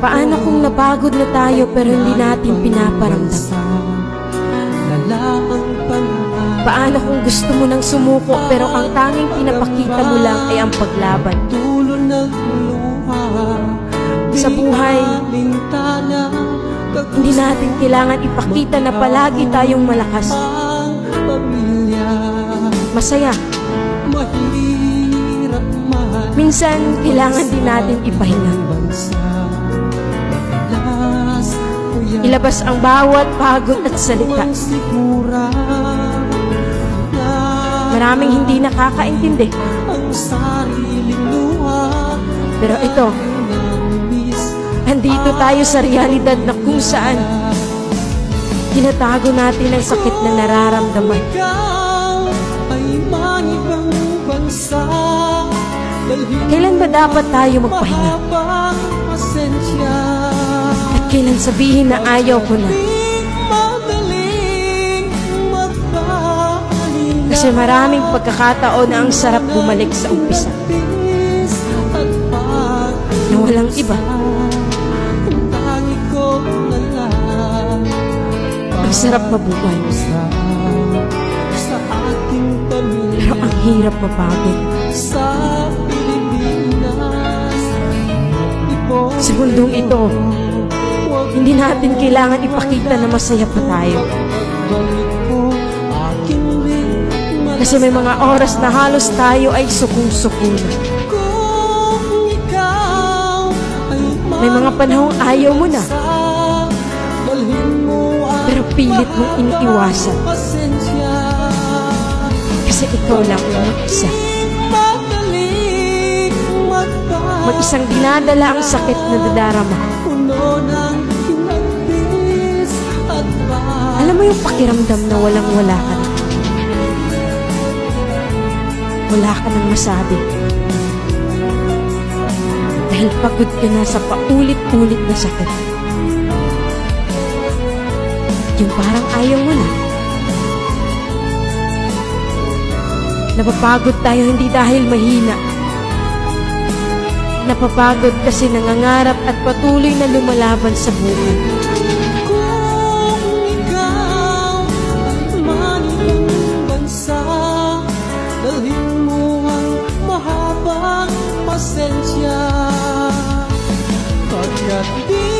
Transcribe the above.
Paano kung napagod na tayo pero hindi natin pinaparamdam? Paano kung gusto mo nang sumuko pero ang tanging pinapakita mo lang ay ang paglaban? Sa buhay, hindi natin kailangan ipakita na palagi tayong malakas. Masaya. Minsan, kailangan din natin ipahinga. Ilabas ang bawat pagod at salita. Maraming hindi nakakaintindi. Pero ito, andito tayo sa realidad na kung saan tinatago natin ang sakit na nararamdaman. Kailan ba dapat tayo magpahinga? At kailan sabihin na ayaw ko na? Kasi maraming pagkakataon na ang sarap bumalik sa umpisa. Na walang iba. Ang sarap mabuhay. Pero ang hirap mapagod. Sa mundong ito, hindi natin kailangan ipakita na masaya pa tayo. Kasi may mga oras na halos tayo ay sukong-suko na. May mga panahong ayaw mo na, pero pilit mong iniiwasan. Kasi ikaw lang ang mag-isa. Mag-isang dinadala ang sakit na dadarama. Alam mo yung pakiramdam na walang-wala ka na. Wala ka nang masabi. Dahil pagod ka na sa paulit-ulit na sakit. Yung parang ayaw mo na. Napapagod tayo hindi dahil mahina. Napapagod kasi nangangarap at patuloy na lumalaban sa buhay. Kung ikaw ay manibang bansa, dalhin mo ang mahabang pasensya. Pagkat di